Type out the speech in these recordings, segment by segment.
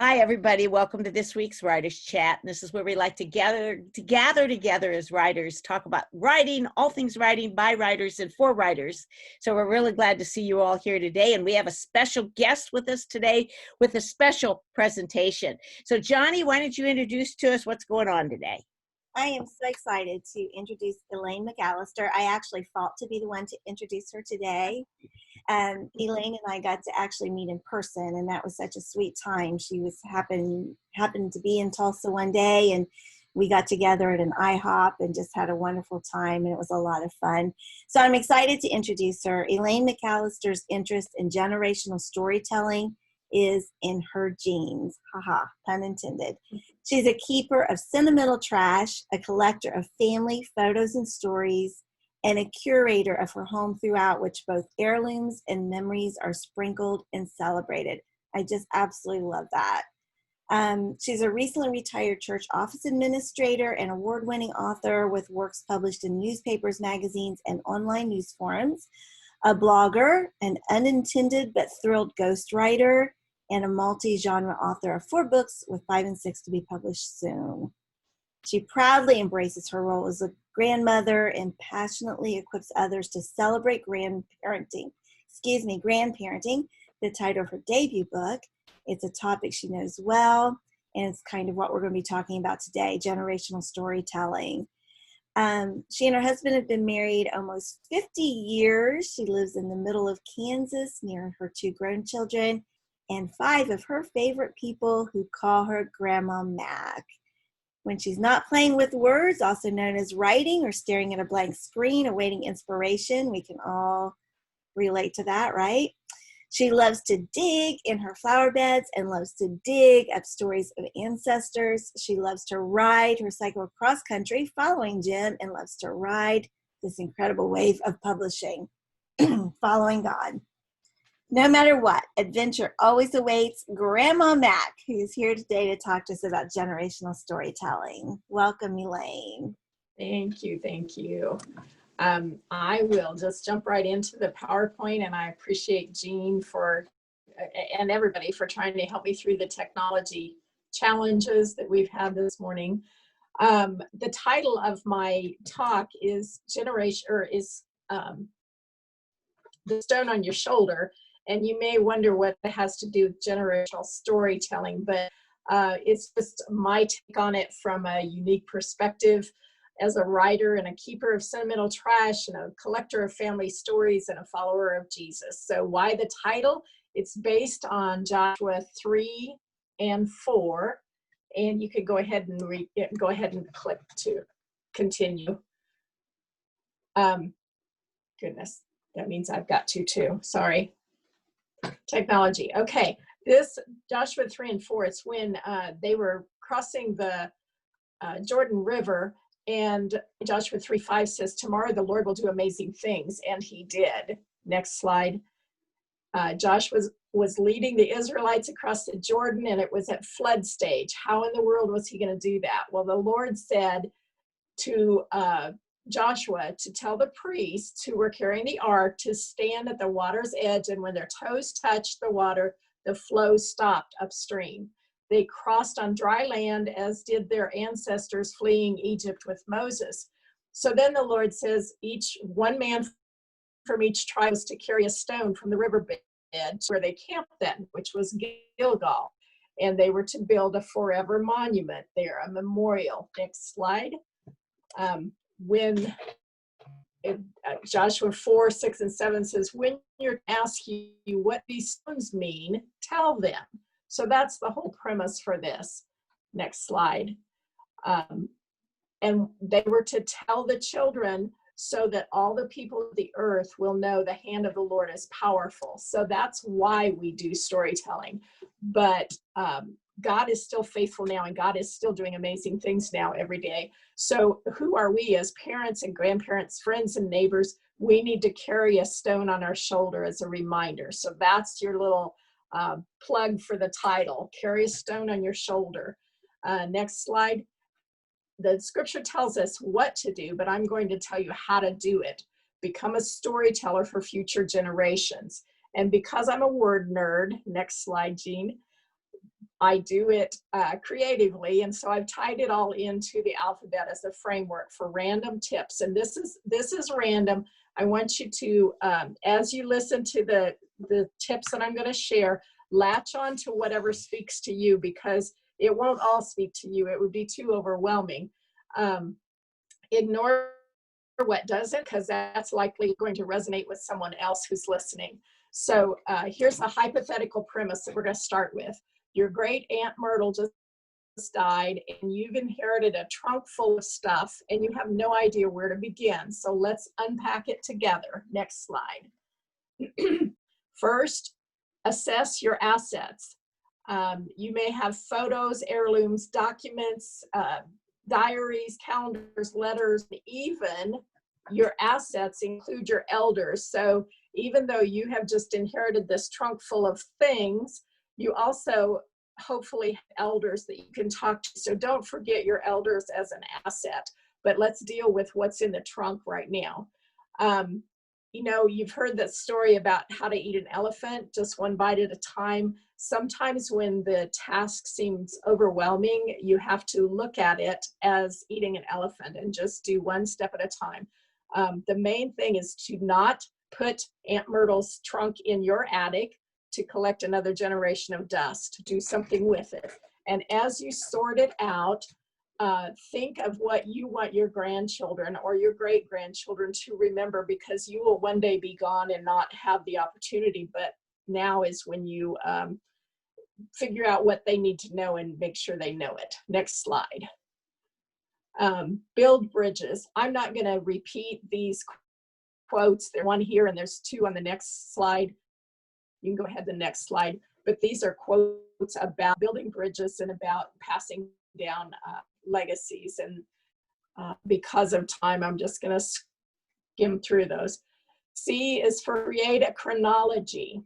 Hi, everybody. Welcome to this week's Writers Chat. And this is where we like to gather together as writers, talk about writing, all things writing by writers and for writers. So we're really glad to see you all here today. And we have a special guest with us today with a special presentation. So Johnny, why don't you introduce to us what's going on today? I am so excited to introduce Elaine McAllister. I actually fought to be the one to introduce her today. Elaine and I got to actually meet in person, and that was such a sweet time. She was happened to be in Tulsa one day, and we got together at an IHOP and just had a wonderful time, and it was a lot of fun. So I'm excited to introduce her. Elaine McAllister's interest in generational storytelling is in her genes. Haha, pun intended. She's a keeper of sentimental trash, a collector of family photos and stories, and a curator of her home throughout, which both heirlooms and memories are sprinkled and celebrated. I just absolutely love that. She's a recently retired church office administrator and award-winning author with works published in newspapers, magazines, and online news forums, a blogger, an unintended but thrilled ghostwriter, and a multi-genre author of 4 books with 5 and 6 to be published soon. She proudly embraces her role as a grandmother and passionately equips others to celebrate grandparenting, the title of her debut book. It's a topic she knows well, and it's kind of what we're going to be talking about today, generational storytelling. She and her husband have been married almost 50 years. She lives in the middle of Kansas near her 2 grown children and 5 of her favorite people who call her Grandma Mac. When she's not playing with words, also known as writing or staring at a blank screen, awaiting inspiration, we can all relate to that, right? She loves to dig in her flower beds and loves to dig up stories of ancestors. She loves to ride her cycle cross country, following Jim, and loves to ride this incredible wave of publishing, following God. No matter what, adventure always awaits Grandma Mac, who's here today to talk to us about generational storytelling. Welcome, Elaine. Thank you. Thank you. I will just jump right into the PowerPoint, and I appreciate Jean and everybody for trying to help me through the technology challenges that we've had this morning. The title of my talk is The Stone on Your Shoulder. And you may wonder what that has to do with generational storytelling, but it's just my take on it from a unique perspective as a writer and a keeper of sentimental trash and a collector of family stories and a follower of Jesus. So why the title? It's based on Joshua 3 and 4, and you could go ahead and go ahead and click to continue. Goodness, that means I've got to too. Sorry. Technology. Okay, this Joshua 3 and 4, it's when they were crossing the Jordan River, and Joshua 3:5 says, tomorrow the Lord will do amazing things, and he did. Next slide. Joshua was leading the Israelites across the Jordan, and it was at flood stage. How in the world was he going to do that? Well, the Lord said to Joshua to tell the priests who were carrying the ark to stand at the water's edge, and when their toes touched the water, the flow stopped upstream. They crossed on dry land, as did their ancestors fleeing Egypt with Moses. So then the Lord says, one man from each tribe was to carry a stone from the riverbed where they camped then, which was Gilgal, and they were to build a forever monument there, a memorial. Next slide. When Joshua 4, 6, and 7 says, when you're asking you what these stones mean, tell them. So that's the whole premise for this. Next slide. And they were to tell the children so that all the people of the earth will know the hand of the Lord is powerful. So that's why we do storytelling. But God is still faithful now, and God is still doing amazing things now every day. So who are we as parents and grandparents, friends and neighbors? We need to carry a stone on our shoulder as a reminder. So that's your little plug for the title, Carry a Stone on Your Shoulder. Next slide. The scripture tells us what to do, but I'm going to tell you how to do it. Become a storyteller for future generations. And because I'm a word nerd, next slide, Jean, I do it creatively, and so I've tied it all into the alphabet as a framework for random tips. And this is random. I want you to, as you listen to the tips that I'm going to share, latch on to whatever speaks to you, because it won't all speak to you. It would be too overwhelming. Ignore what doesn't, because that's likely going to resonate with someone else who's listening. So here's the hypothetical premise that we're going to start with. Your great Aunt Myrtle just died, and you've inherited a trunk full of stuff, and you have no idea where to begin. So let's unpack it together. Next slide. First, assess your assets. You may have photos, heirlooms, documents, diaries, calendars, letters, even your assets include your elders. So even though you have just inherited this trunk full of things, you also hopefully have elders that you can talk to. So don't forget your elders as an asset, but let's deal with what's in the trunk right now. You know, you've heard that story about how to eat an elephant, just one bite at a time. Sometimes when the task seems overwhelming, you have to look at it as eating an elephant and just do one step at a time. The main thing is to not put Aunt Myrtle's trunk in your attic to collect another generation of dust. Do something with it. And as you sort it out, think of what you want your grandchildren or your great-grandchildren to remember, because you will one day be gone and not have the opportunity. But now is when you figure out what they need to know and make sure they know it. Next slide. Build bridges. I'm not going to repeat these quotes. There's one here and there's two on the next slide. You can go ahead to the next slide. But these are quotes about building bridges and about passing down legacies. And because of time, I'm just going to skim through those. C is for create a chronology.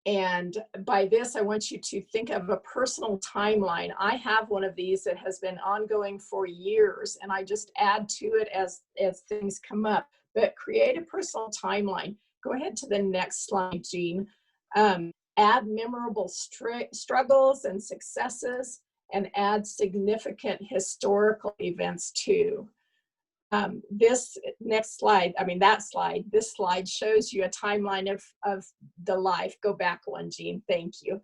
And by this, I want you to think of a personal timeline. I have one of these that has been ongoing for years, and I just add to it as things come up. But create a personal timeline. Go ahead to the next slide, Jean. Add memorable struggles and successes, and add significant historical events too. This next slide, this slide shows you a timeline of the life. Go back one, Jean, thank you.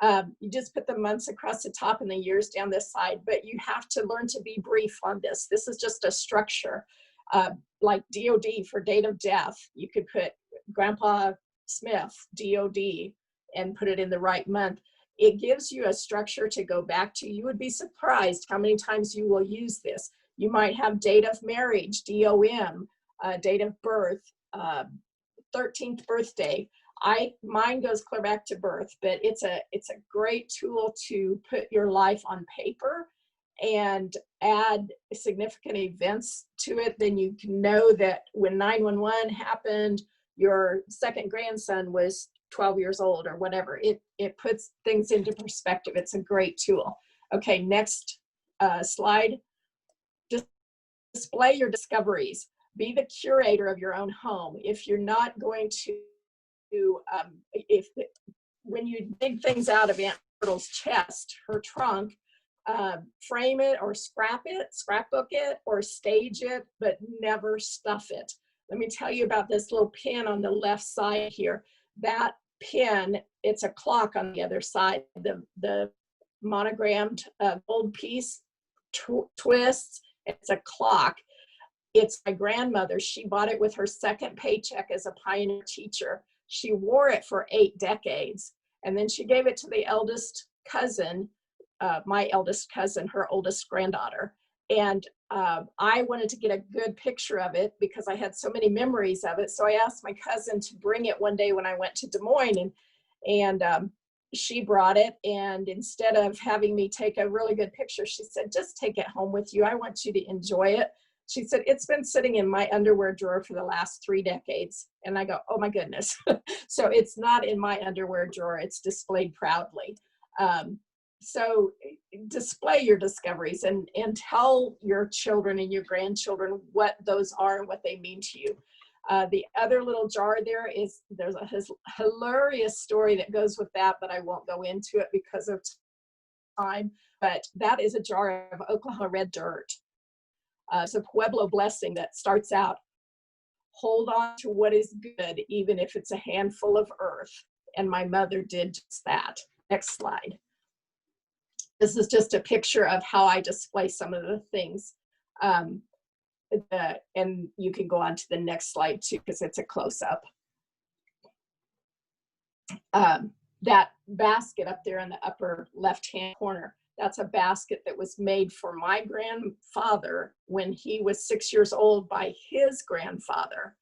You just put the months across the top and the years down this side, but you have to learn to be brief on this. This is just a structure. Like DOD for date of death, you could put Grandpa Smith, DOD, and put it in the right month. It gives you a structure to go back to. You would be surprised how many times you will use this. You might have date of marriage, DOM, date of birth, 13th birthday. Mine goes clear back to birth, but it's a great tool to put your life on paper and add significant events to it. Then you can know that when 911 happened, your second grandson was 12 years old or whatever. It puts things into perspective. It's a great tool. Okay, next slide. Display your discoveries. Be the curator of your own home. If you're not going to, when you dig things out of Aunt Myrtle's chest, her trunk, frame it or scrapbook it, or stage it, but never stuff it. Let me tell you about this little pin on the left side here. That pin, it's a clock on the other side. The monogrammed gold piece twists. It's a clock. It's my grandmother. She bought it with her second paycheck as a pioneer teacher. She wore it for 8 decades. And then she gave it to the eldest cousin, my eldest cousin, her oldest granddaughter. And I wanted to get a good picture of it because I had so many memories of it. So I asked my cousin to bring it one day when I went to Des Moines, and she brought it. And instead of having me take a really good picture, she said, just take it home with you. I want you to enjoy it. She said, it's been sitting in my underwear drawer for the last 3 decades. And I go, oh my goodness. So it's not in my underwear drawer. It's displayed proudly. So display your discoveries and tell your children and your grandchildren what those are and what they mean to you. The other little jar there's a hilarious story that goes with that, but I won't go into it because of time. But that is a jar of Oklahoma red dirt. It's a Pueblo blessing that starts out, hold on to what is good, even if it's a handful of earth. And my mother did just that. Next slide. This is just a picture of how I display some of the things. And you can go on to the next slide too, because it's a close-up. That basket up there in the upper left-hand corner, that's a basket that was made for my grandfather when he was 6 years old by his grandfather.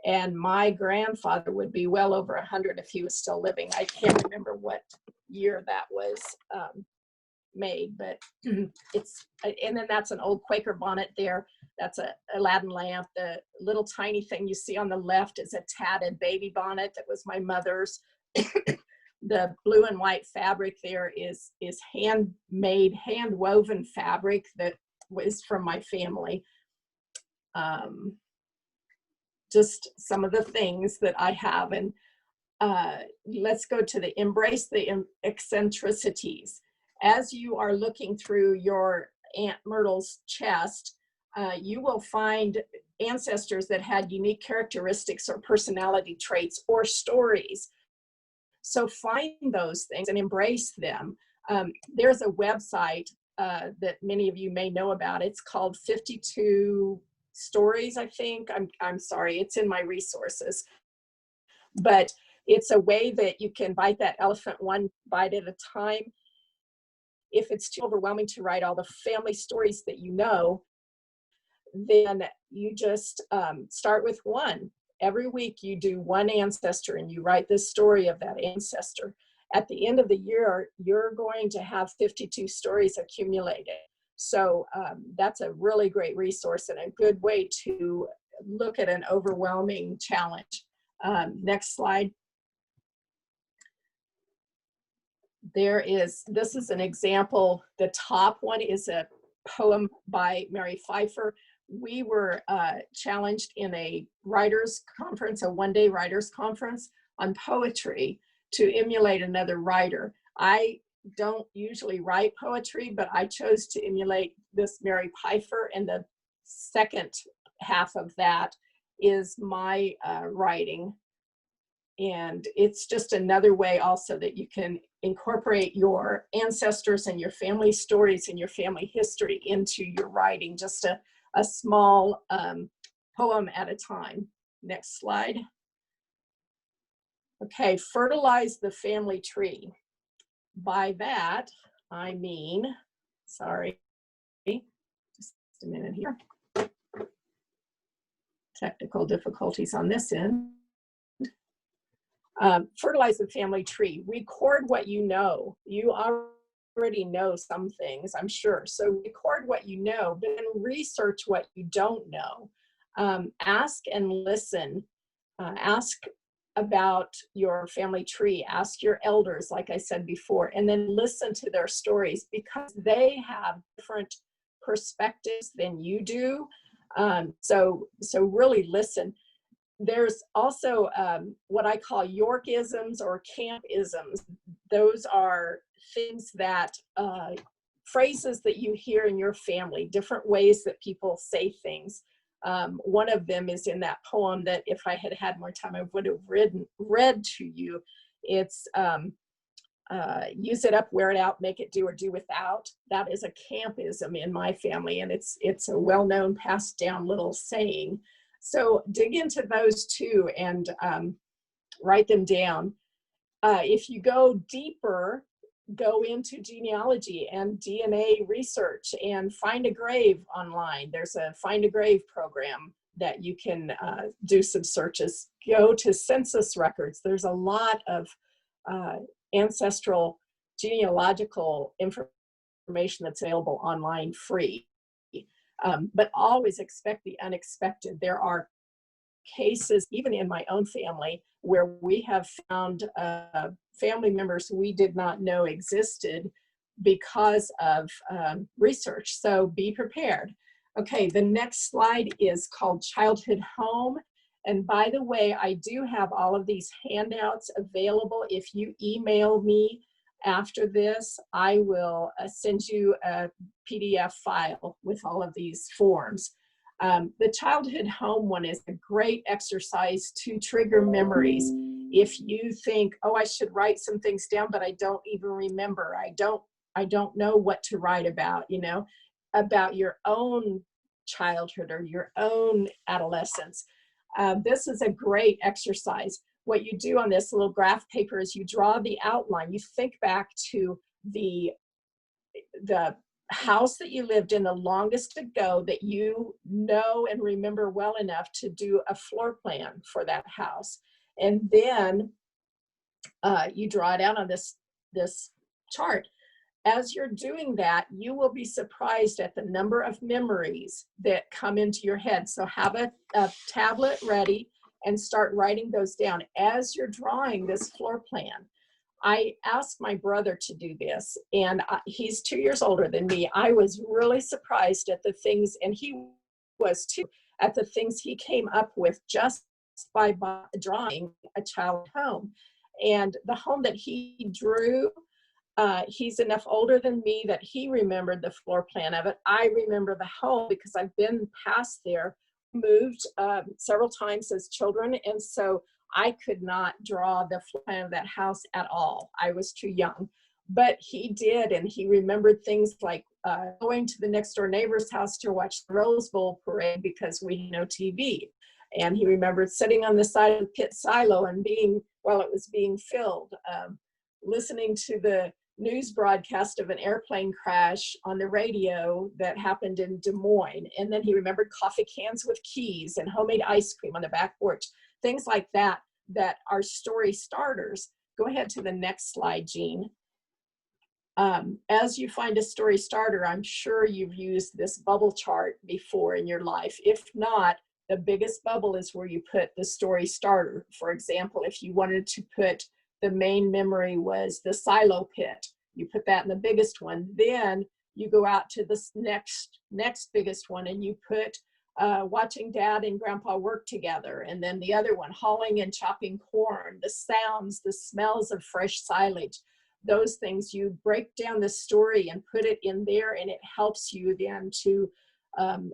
And my grandfather would be well over 100 if he was still living. I can't remember what year that was made, but and then that's an old Quaker bonnet there. That's a Aladdin lamp. The little tiny thing you see on the left is a tatted baby bonnet that was my mother's. The blue and white fabric there is handmade, hand-woven fabric that was from my family. Just some of the things that I have. And let's go to the embrace the eccentricities. As you are looking through your Aunt Myrtle's chest, you will find ancestors that had unique characteristics or personality traits or stories. So find those things and embrace them. There's a website that many of you may know about. It's called 52 Stories, I think. I'm sorry, it's in my resources. But it's a way that you can bite that elephant one bite at a time. If it's too overwhelming to write all the family stories that you know, then you just start with one. Every week you do one ancestor and you write the story of that ancestor. At the end of the year, you're going to have 52 stories accumulated. So that's a really great resource and a good way to look at an overwhelming challenge. Next slide. This is an example. The top one is a poem by Mary Pfeiffer. We were challenged in a writers conference, a one-day writers conference on poetry to emulate another writer. I don't usually write poetry, but I chose to emulate this Mary Pfeiffer, and the second half of that is my writing. And it's just another way also that you can incorporate your ancestors and your family stories and your family history into your writing, just a small poem at a time. Next slide. Okay, fertilize the family tree. By that, I mean, sorry, just a minute here. Technical difficulties on this end. Fertilize the family tree. Record what you know. You already know some things, I'm sure. So record what you know, but then research what you don't know. Ask and listen. Ask about your family tree. Ask your elders, like I said before, and then listen to their stories because they have different perspectives than you do. So really listen. There's also what I call Yorkisms or campisms. Those are things that, phrases that you hear in your family, different ways that people say things. One of them is in that poem that if I had had more time, I would have read to you. It's use it up, wear it out, make it do or do without. That is a campism in my family, and it's a well-known passed down little saying. So dig into those too and write them down. If you go deeper, go into genealogy and DNA research and find a grave online. There's a Find a Grave program that you can do some searches. Go to census records. There's a lot of ancestral genealogical information that's available online free. But always expect the unexpected. There are cases, even in my own family, where we have found family members we did not know existed because of research. So be prepared. Okay, the next slide is called Childhood Home. And by the way, I do have all of these handouts available. If you email me after this, I will send you a PDF file with all of these forms. The childhood home one is a great exercise to trigger memories. If you think, oh, I should write some things down, but I don't even remember. I don't know what to write about, you know, about your own childhood or your own adolescence. This is a great exercise. What you do on this little graph paper is you draw the outline. You think back to the house that you lived in the longest ago that you know and remember well enough to do a floor plan for that house. And then you draw it out on this chart. As you're doing that, you will be surprised at the number of memories that come into your head. So have a tablet ready and start writing those down as you're drawing this floor plan. I asked my brother to do this, and he's 2 years older than me. I was really surprised at the things, and he was too, at the things he came up with just by drawing a child home. And the home that he drew, he's enough older than me that he remembered the floor plan of it. I remember the home because I've been past there, moved several times as children, and so I could not draw the floor plan of that house at all. I was too young, but he did, and he remembered things like going to the next door neighbor's house to watch the Rose Bowl parade because we had no TV. And he remembered sitting on the side of the pit silo and while it was being filled, listening to the news broadcast of an airplane crash on the radio that happened in Des Moines. And then he remembered coffee cans with keys and homemade ice cream on the back porch. Things like that are story starters. Go ahead to the next slide, Jean. As you find a story starter, I'm sure you've used this bubble chart before in your life. If not, the biggest bubble is where you put the story starter. For example, if you wanted to put the main memory was the silo pit, you put that in the biggest one. Then you go out to the next biggest one and you put watching Dad and Grandpa work together. And then the other one, hauling and chopping corn, the sounds, the smells of fresh silage. Those things, you break down the story and put it in there, and it helps you then to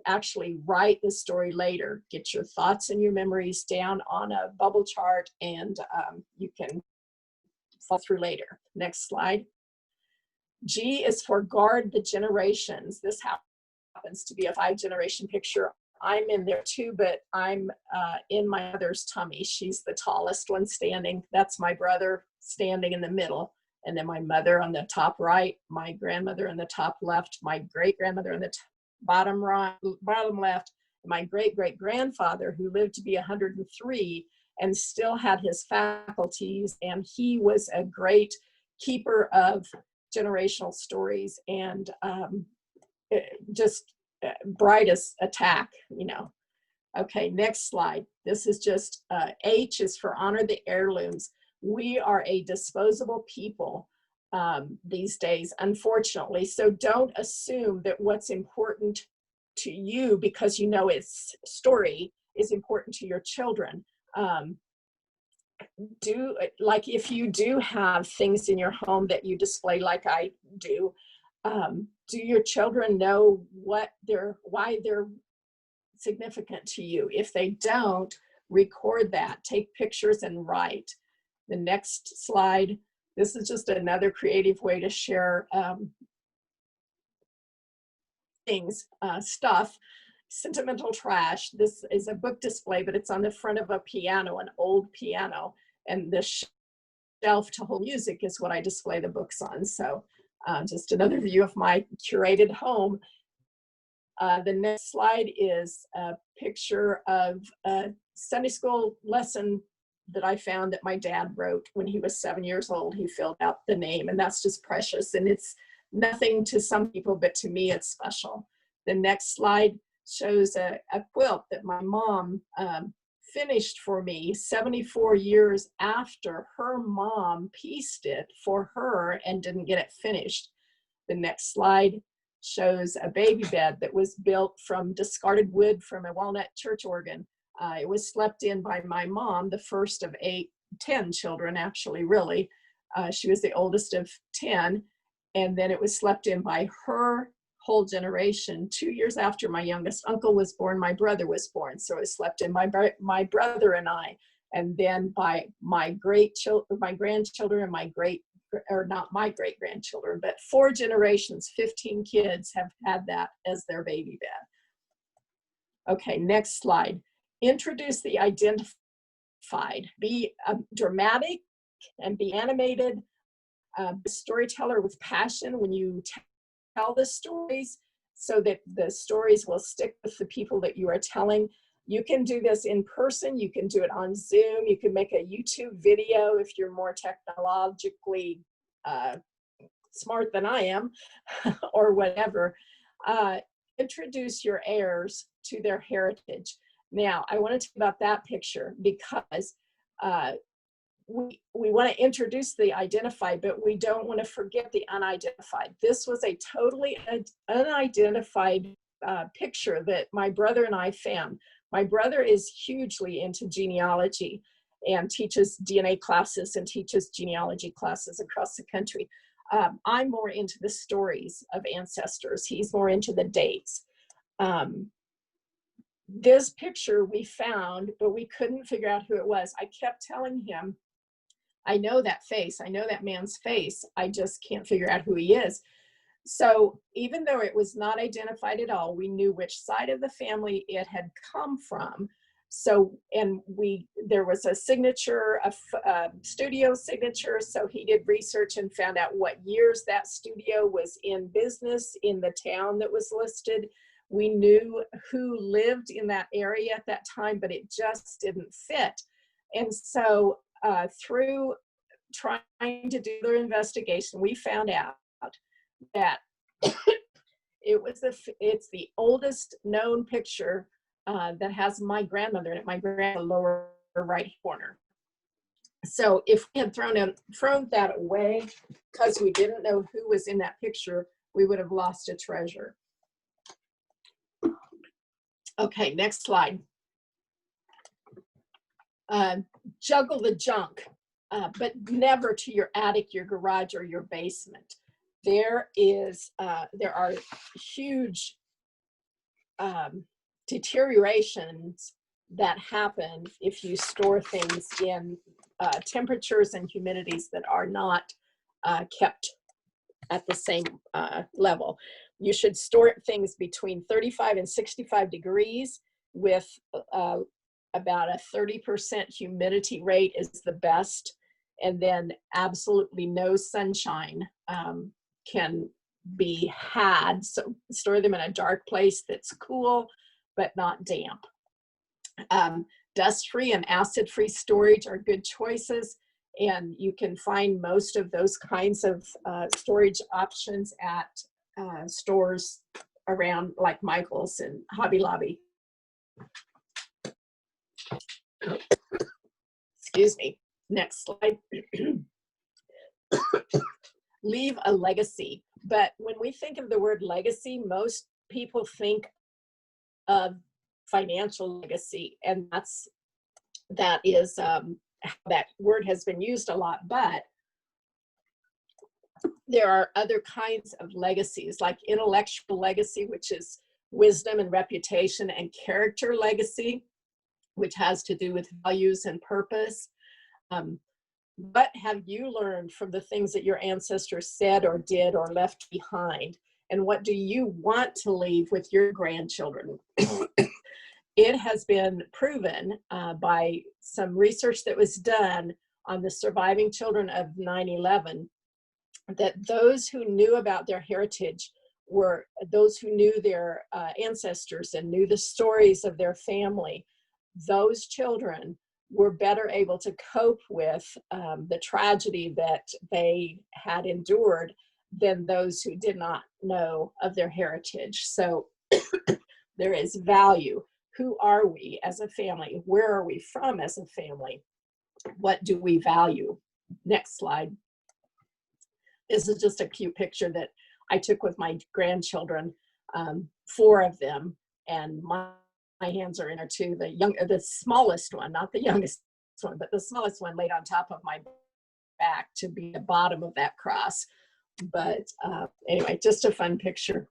actually write the story later. Get your thoughts and your memories down on a bubble chart, and you can fall through later. Next slide. G is for guard the generations. This happens to be a 5-generation picture. I'm in there too, but I'm in my mother's tummy. She's the tallest one standing. That's my brother standing in the middle. And then my mother on the top right, my grandmother on the top left, my great-grandmother on the bottom right, bottom left, my great-great-grandfather who lived to be 103 and still had his faculties. And he was a great keeper of generational stories and just bright as a tack, you know. Okay, next slide. This is just, H is for honor the heirlooms. We are a disposable people these days, unfortunately. So don't assume that what's important to you because you know its story is important to your children. Like if you do have things in your home that you display like I do your children know why they're significant to you? If they don't, record that, take pictures and write. The next slide, this is just another creative way to share things, stuff. Sentimental trash. This is a book display, but it's on the front of a piano, an old piano. And the shelf to hold music is what I display the books on. So just another view of my curated home. The next slide is a picture of a Sunday school lesson that I found that my dad wrote when he was 7 years old. He filled out the name, and that's just precious. And it's nothing to some people, but to me, it's special. The next slide shows a quilt that my mom finished for me 74 years after her mom pieced it for her and didn't get it finished. The next slide shows a baby bed that was built from discarded wood from a walnut church organ. It was slept in by my mom, the first of 10 children, actually, really. She was the oldest of 10. And then it was slept in by her whole generation. 2 years after my youngest uncle was born, my brother was born. So it was slept in by my brother and I. And then by my grandchildren and not my great grandchildren, but 4 generations, 15 kids have had that as their baby bed. Okay, next slide. Introduce the identified. Be dramatic and be animated. Storyteller with passion when you tell the stories, so that the stories will stick with the people that you are telling. You can do this in person, you can do it on Zoom, you can make a YouTube video if you're more technologically smart than I am, or whatever. Introduce your heirs to their heritage. Now, I want to talk about that picture because we want to introduce the identified, but we don't want to forget the unidentified. This was a totally unidentified picture that my brother and I found. My brother is hugely into genealogy and teaches DNA classes and teaches genealogy classes across the country. I'm more into the stories of ancestors. He's more into the dates. This picture we found, but we couldn't figure out who it was. I kept telling him, I know that face. I know that man's face. I just can't figure out who he is. So even though it was not identified at all, we knew which side of the family it had come from. So, and there was a signature, a studio signature. So he did research and found out what years that studio was in business in the town that was listed. We knew who lived in that area at that time, but it just didn't fit. And so through trying to do their investigation, we found out that it's the oldest known picture that has my grandmother in it, my grandma lower right corner. So if we had thrown that away because we didn't know who was in that picture, we would have lost a treasure. Okay, next slide. Juggle the junk, but never to your attic, your garage, or your basement. There are huge deteriorations that happen if you store things in temperatures and humidities that are not kept at the same level. You should store things between 35 and 65 degrees with about a 30% humidity rate is the best. And then absolutely no sunshine can be had. So store them in a dark place that's cool, but not damp. Dust-free and acid-free storage are good choices. And you can find most of those kinds of storage options at stores around like Michael's and Hobby Lobby. Excuse me. Next slide. Leave a legacy. But when we think of the word legacy, most people think of financial legacy, and that is that word has been used a lot, but there are other kinds of legacies, like intellectual legacy, which is wisdom and reputation, and character legacy, which has to do with values and purpose. What have you learned from the things that your ancestors said or did or left behind? And what do you want to leave with your grandchildren? It has been proven by some research that was done on the surviving children of 9/11 that those who knew about their heritage were those who knew their ancestors and knew the stories of their family. Those children were better able to cope with the tragedy that they had endured than those who did not know of their heritage. So there is value. Who are we as a family? Where are we from as a family? What do we value? Next slide. This is just a cute picture that I took with my grandchildren, 4 of them, and my hands are in there too. The smallest one, not the youngest one, but the smallest one laid on top of my back to be the bottom of that cross. But anyway, just a fun picture,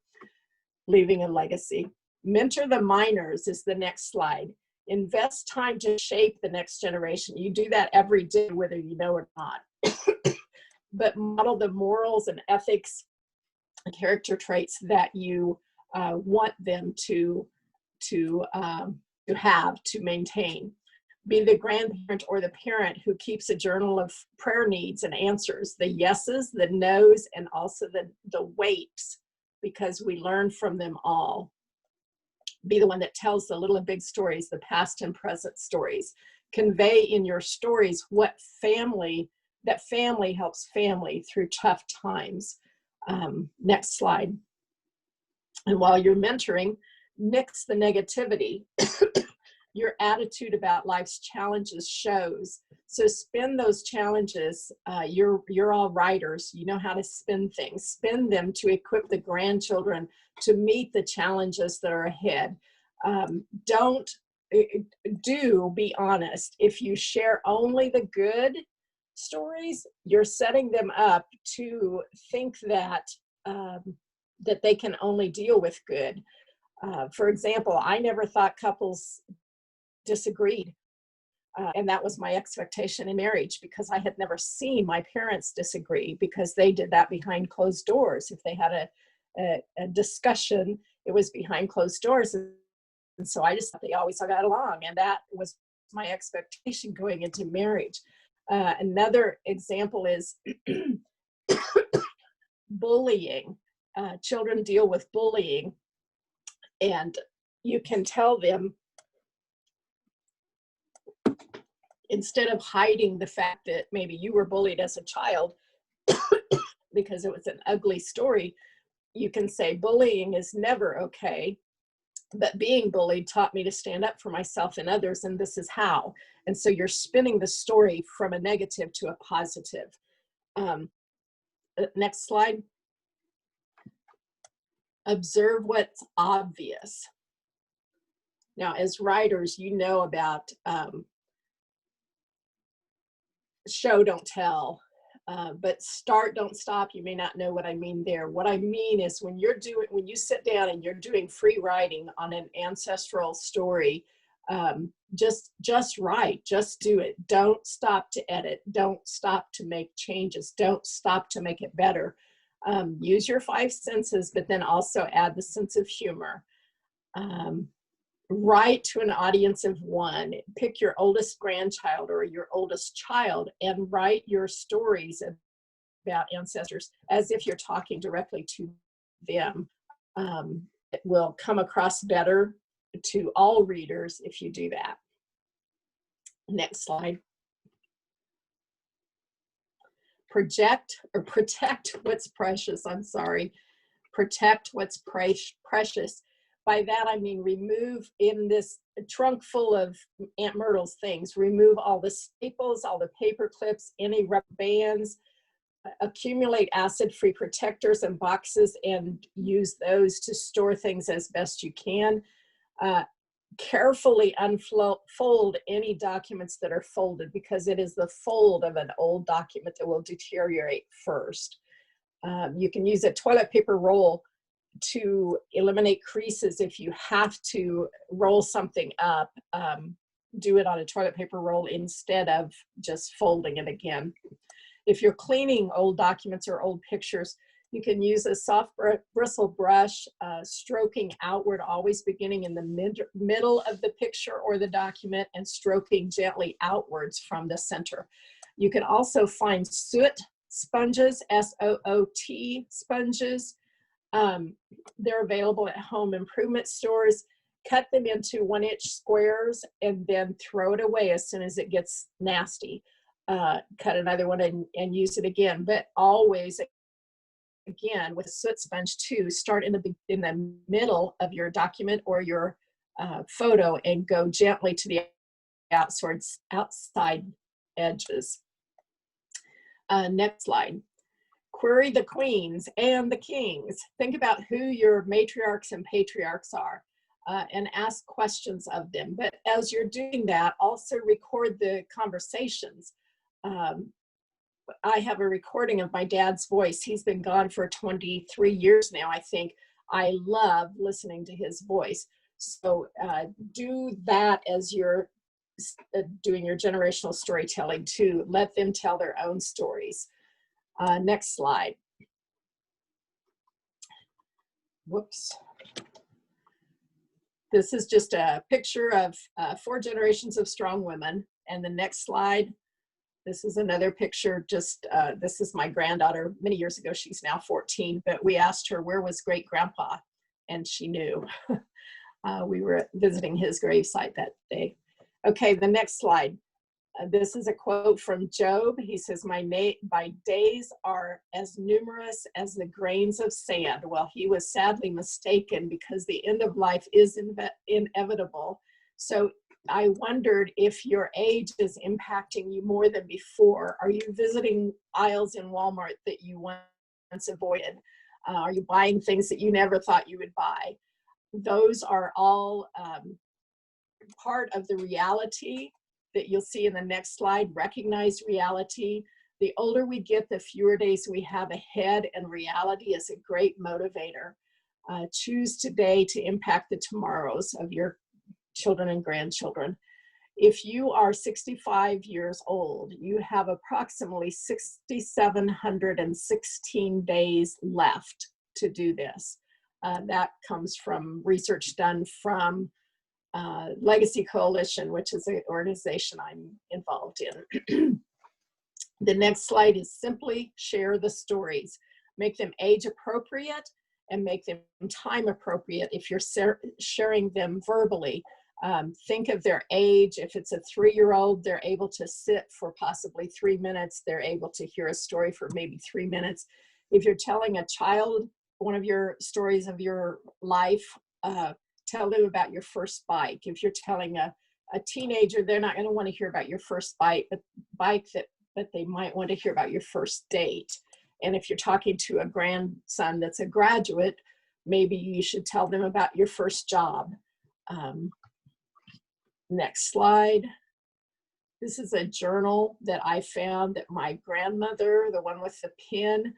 leaving a legacy. Mentor the minors is the next slide. Invest time to shape the next generation. You do that every day, whether you know or not. But model the morals and ethics and character traits that you want them to have, to maintain. Be the grandparent or the parent who keeps a journal of prayer needs and answers, the yeses, the nos, and also the waits, because we learn from them all. Be the one that tells the little and big stories, the past and present stories. Convey in your stories what family helps family through tough times. Next slide. And while you're mentoring, nix the negativity. Your attitude about life's challenges shows. So spin those challenges. You're all writers. You know how to spin things. Spin them to equip the grandchildren to meet the challenges that are ahead. Be honest. If you share only the good stories, you're setting them up to think that that they can only deal with good. For example, I never thought couples disagreed. And that was my expectation in marriage, because I had never seen my parents disagree, because they did that behind closed doors. If they had a discussion, it was behind closed doors. And so I just thought they always got along. And that was my expectation going into marriage. Another example is bullying. Children deal with bullying, and you can tell them, instead of hiding the fact that maybe you were bullied as a child because it was an ugly story, you can say, bullying is never okay, but being bullied taught me to stand up for myself and others, and this is how. And so you're spinning the story from a negative to a positive. Next slide. Observe what's obvious. Now, as writers, you know about show, don't tell, but start, don't stop. You may not know what I mean there. What I mean is when you sit down and you're doing free writing on an ancestral story, just write, just do it. Don't stop to edit. Don't stop to make changes. Don't stop to make it better. Use your 5 senses, but then also add the sense of humor. Write to an audience of 1. Pick your oldest grandchild or your oldest child and write your stories about ancestors as if you're talking directly to them. It will come across better to all readers if you do that. Next slide. Protect what's precious. Protect what's precious. By that, I mean remove, in this trunk full of Aunt Myrtle's things, remove all the staples, all the paper clips, any rubber bands, accumulate acid-free protectors and boxes and use those to store things as best you can. Carefully unfold any documents that are folded, because it is the fold of an old document that will deteriorate first. You can use a toilet paper roll to eliminate creases. If you have to roll something up, do it on a toilet paper roll instead of just folding it again. If you're cleaning old documents or old pictures, you can use a soft bristle brush, stroking outward, always beginning in the middle of the picture or the document and stroking gently outwards from the center. You can also find soot sponges, S-O-O-T sponges. They're available at home improvement stores. Cut them into 1-inch squares and then throw it away as soon as it gets nasty. Cut another one and use it again, but always, again, with a soot sponge too, start in the middle of your document or your photo and go gently to the outside edges. Next slide. Query the queens and the kings. Think about who your matriarchs and patriarchs are. and ask questions of them. But as you're doing that, also record the conversations. I have a recording of my dad's voice. He's been gone for 23 years now, I think. I love listening to his voice. So do that as you're doing your generational storytelling too. Let them tell their own stories. Next slide. Whoops. This is just a picture of 4 generations of strong women. And the next slide, this is another picture. Just this is my granddaughter. Many years ago, she's now 14, but we asked her, where was great grandpa? And she knew. We were visiting his gravesite that day. Okay, the next slide. This is a quote from Job. He says, my days are as numerous as the grains of sand. Well, he was sadly mistaken, because the end of life is inevitable. So I wondered if your age is impacting you more than before. Are you visiting aisles in Walmart that you once avoided? Are you buying things that you never thought you would buy? Those are all part of the reality that you'll see in the next slide. Recognize reality. The older we get, the fewer days we have ahead, and reality is a great motivator. Choose today to impact the tomorrows of your children and grandchildren. If you are 65 years old, you have approximately 6,716 days left to do this. That comes from research done from Legacy Coalition, which is an organization I'm involved in. The next slide is simply share the stories. Make them age appropriate and make them time appropriate if you're sharing them verbally. Think of their age. If it's a 3-year-old, they're able to sit for possibly 3 minutes. They're able to hear a story for maybe 3 minutes. If you're telling a child one of your stories of your life, tell them about your first bike. If you're telling a teenager, they're not going to want to hear about your first bike, but they might want to hear about your first date. And if you're talking to a grandson that's a graduate, maybe you should tell them about your first job. Next slide. This is a journal that I found that my grandmother, the one with the pen,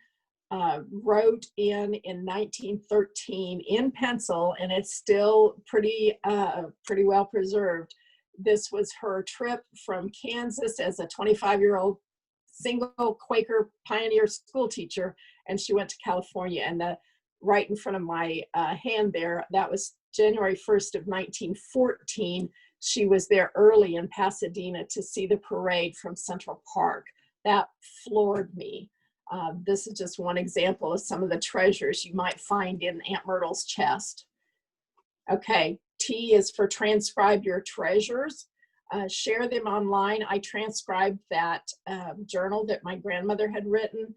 wrote in 1913 in pencil, and it's still pretty well preserved. This was her trip from Kansas as a 25-year-old single Quaker pioneer school teacher, and she went to California. And right in front of my hand there, that was January 1st of 1914. She was there early in Pasadena to see the parade from Central Park. That floored me. This is just one example of some of the treasures you might find in Aunt Myrtle's chest. Okay, T is for transcribe your treasures. Share them online. I transcribed that journal that my grandmother had written,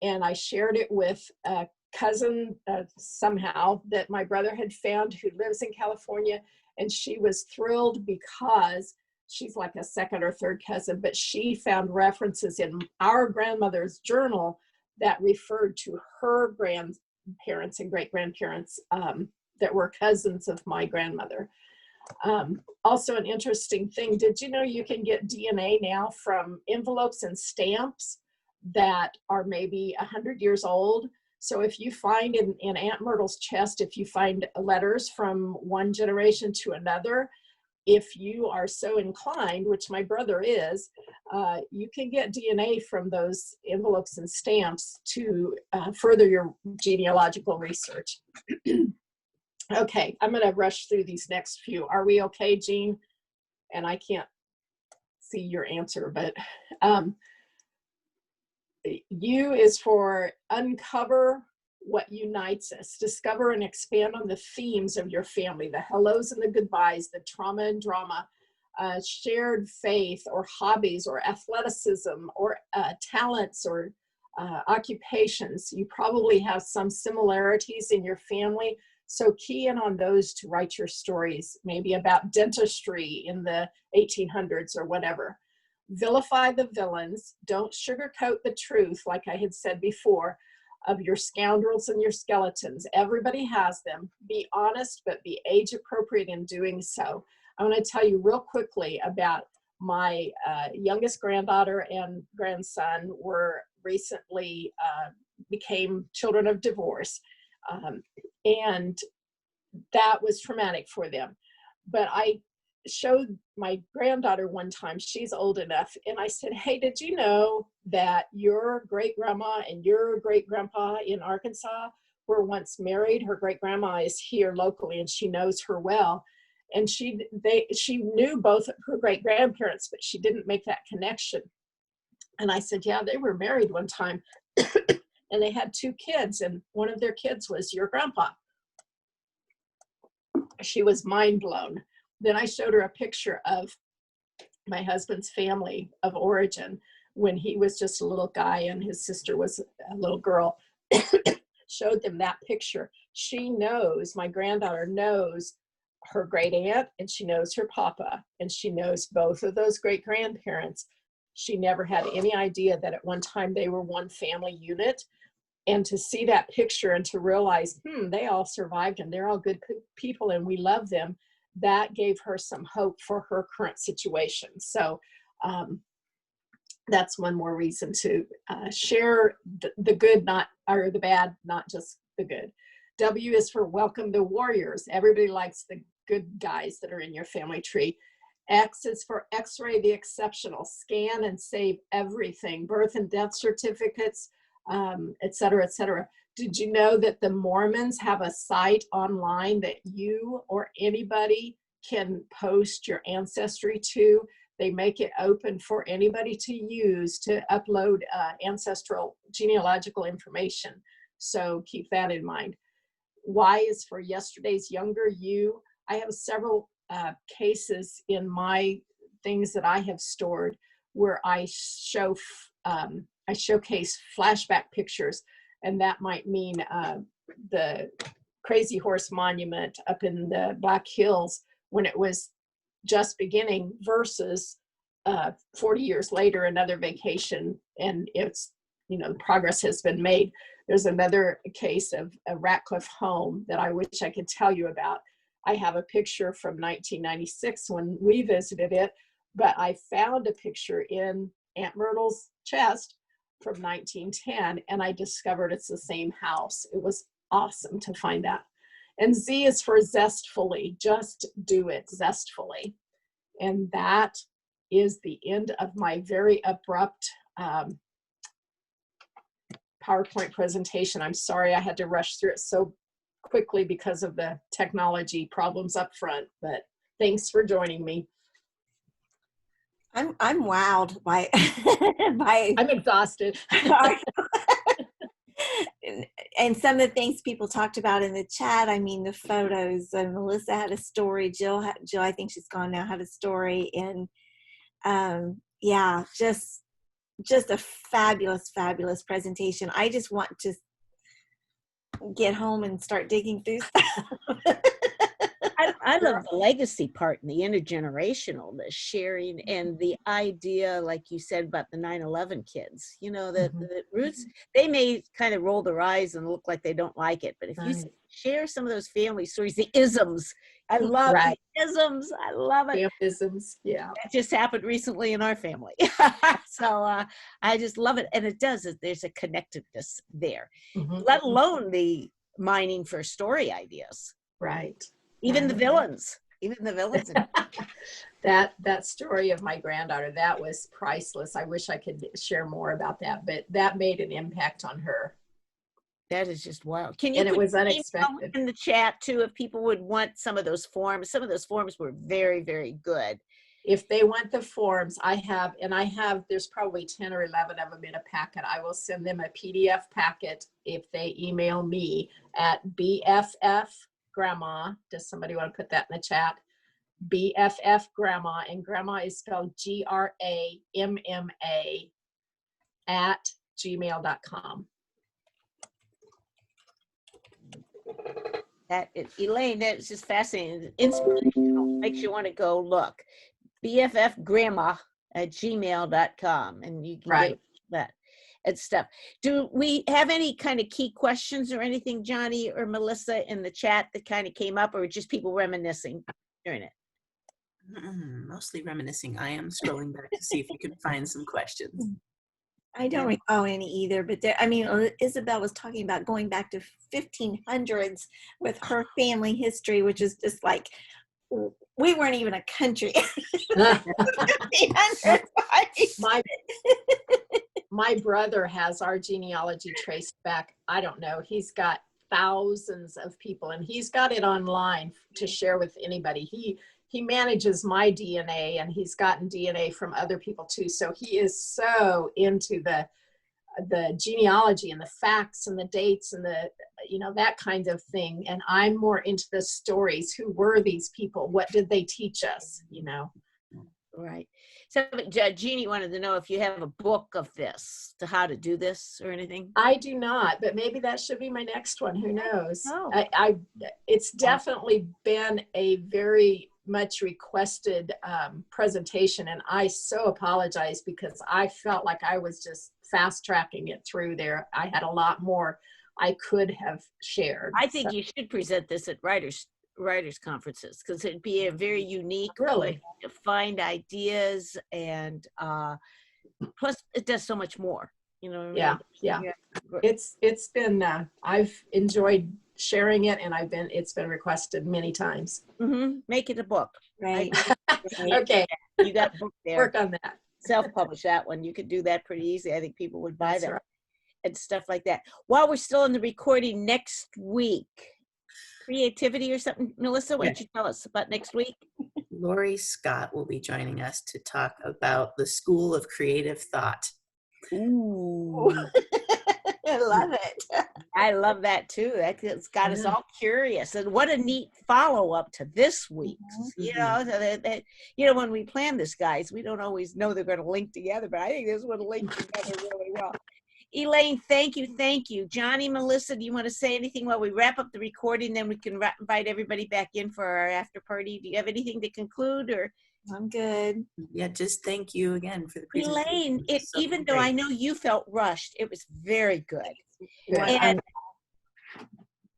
and I shared it with a cousin somehow that my brother had found who lives in California, and she was thrilled because she's like a second or third cousin, but she found references in our grandmother's journal that referred to her grandparents and great-grandparents that were cousins of my grandmother. Also an interesting thing, did you know you can get DNA now from envelopes and stamps that are maybe 100 years old? So if you find in Aunt Myrtle's chest, if you find letters from one generation to another, if you are so inclined, which my brother is, you can get DNA from those envelopes and stamps to further your genealogical research. Okay, I'm going to rush through these next few. Are we okay, Jean? And I can't see your answer, but U is for uncover what unites us. Discover and expand on the themes of your family, the hellos and the goodbyes, the trauma and drama, shared faith or hobbies or athleticism or talents or occupations. You probably have some similarities in your family. So key in on those to write your stories, maybe about dentistry in the 1800s or whatever. Vilify the villains. Don't sugarcoat the truth, like I had said before. of your scoundrels and your skeletons. Everybody has them. Be honest, but be age appropriate in doing so. I want to tell you real quickly about my youngest granddaughter and grandson were recently became children of divorce. And that was traumatic for them. But I showed my granddaughter one time, she's old enough, and I said, hey, did you know that your great grandma and your great grandpa in Arkansas were once married? Her great grandma is here locally and she knows her well. And she knew both of her great grandparents, but she didn't make that connection. And I said, yeah, they were married one time and they had 2 kids, and one of their kids was your grandpa. She was mind blown. Then I showed her a picture of my husband's family of origin when he was just a little guy and his sister was a little girl. Showed them that picture. She knows, my granddaughter knows her great aunt, and she knows her papa, and she knows both of those great grandparents. She never had any idea that at one time they were one family unit. And to see that picture and to realize, they all survived and they're all good people and we love them, that gave her some hope for her current situation. So that's one more reason to share the good, or the bad, not just the good. W is for welcome the warriors. Everybody likes the good guys that are in your family tree. X is for X-ray the exceptional. Scan and save everything, birth and death certificates, et cetera, et cetera. Did you know that the Mormons have a site online that you or anybody can post your ancestry to? They make it open for anybody to use to upload ancestral genealogical information. So keep that in mind. Y is for yesterday's younger you. I have several cases in my things that I have stored where I showcase flashback pictures, and that might mean the Crazy Horse Monument up in the Black Hills when it was just beginning versus 40 years later, another vacation, and it's, progress has been made. There's another case of a Ratcliffe home that I wish I could tell you about. I have a picture from 1996 when we visited it, but I found a picture in Aunt Myrtle's chest from 1910, and I discovered it's the same house. It was awesome to find that. And Z is for zestfully. Just do it zestfully. And that is the end of my very abrupt PowerPoint presentation. I'm sorry I had to rush through it so quickly because of the technology problems up front, but thanks for joining me. I'm wowed by I'm exhausted. And some of the things people talked about in the chat, I mean, the photos, and Melissa had a story. Jill, I think she's gone now, had a story. And yeah, just a fabulous, fabulous presentation. I just want to get home and start digging through stuff. I love the legacy part and the intergenerational, the sharing, and the idea, like you said, about the 9/11 kids. The roots, they may kind of roll their eyes and look like they don't like it, but if you share some of those family stories, the isms, I love the isms. I love it. Isms, yeah. That just happened recently in our family. So I just love it. And it does, there's a connectedness there, let alone the mining for story ideas. Right. Even the villains. That story of my granddaughter, that was priceless. I wish I could share more about that, but that made an impact on her. That is just wild. Can you and it was unexpected in the chat too if people would want some of those forms? Some of those forms were very, very good. If they want the forms, I have, there's probably 10 or 11 of them in a packet. I will send them a PDF packet if they email me at BFF-Gramma. Does somebody want to put that in the chat? BFF-Gramma, and Gramma is spelled GRAMMA @gmail.com. That is, Elaine, that's just fascinating. Inspirational. Makes you want to go look. BFFGrandma @gmail.com, and you can get that. and stuff. Do we have any kind of key questions or anything, Johnny or Melissa, in the chat that kind of came up, or just people reminiscing during it? Mostly reminiscing. I am scrolling back to see if we can find some questions. I don't recall any either, but there, I mean, Isabel was talking about going back to 1500s with her family history, which is just like, we weren't even a country. 1500s, my brother has our genealogy traced back. I don't know. He's got thousands of people, and he's got it online to share with anybody. He manages my DNA, and he's gotten DNA from other people too. So he is so into the genealogy and the facts and the dates and the, you know, that kind of thing. And I'm more into the stories. Who were these people? What did they teach us? You know? Right. So Jeannie wanted to know if you have a book of this, to how to do this or anything. I do not, but maybe that should be my next one. Who knows? Oh. It's definitely been a very much requested presentation, and I so apologize because I felt like I was just fast tracking it through there. I had a lot more I could have shared. I think you should present this at writers conferences, because it'd be a very unique way to find ideas, and plus it does so much more, you know what I mean? Yeah. It's been I've enjoyed sharing it, and it's been requested many times. Make it a book. Right. Okay, You got a book there. work on that. Self-publish that one. You could do that pretty easy. I think people would buy That's them right. and stuff like that. While we're still in the recording, next week, creativity or something, Melissa, why don't you tell us about next week? Lori Scott will be joining us to talk about the School of Creative Thought. Ooh. I love it. I love that too. It's got us all curious, and what a neat follow-up to this week's. You know, so that you know, when we plan this, guys, we don't always know they're going to link together, but I think this would link together really well. Elaine, thank you. Johnny, Melissa, do you want to say anything while we wrap up the recording? Then we can invite everybody back in for our after party. Do you have anything to conclude, or? I'm good. Yeah, just thank you again for the presentation. Elaine, So even though great. I know you felt rushed, it was very good. Good. And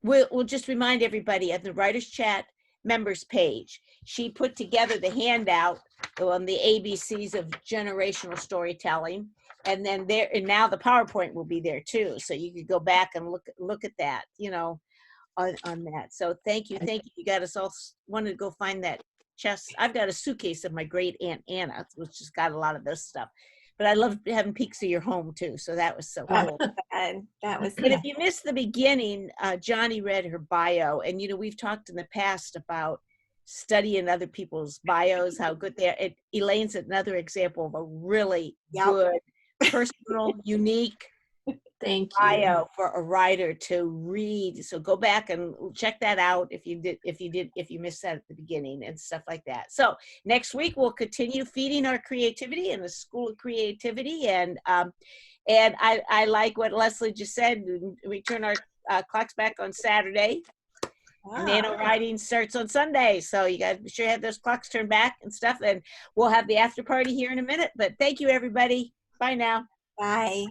we'll just remind everybody at the Writers Chat members page, she put together the handout on the ABCs of generational storytelling, and then now the PowerPoint will be there too, so you could go back and look at that, you know, on that. So thank you. You got us all wanted to go find that chest. I've got a suitcase of my great Aunt Anna, which has got a lot of this stuff. But I love having peeks of your home too, so that was so cool. That was. But if you missed the beginning, Johnny read her bio, and you know, we've talked in the past about studying other people's bios, how good they are. Elaine's another example of a really good, personal, unique bio for a writer to read. So go back and check that out if you missed that at the beginning and stuff like that. So next week we'll continue feeding our creativity in the School of Creativity, and I like what Leslie just said. We turn our clocks back on Saturday. Wow. Nano writing starts on Sunday, so you guys be sure to have those clocks turned back and stuff, and we'll have the after party here in a minute. But thank you, everybody. Bye now. Bye.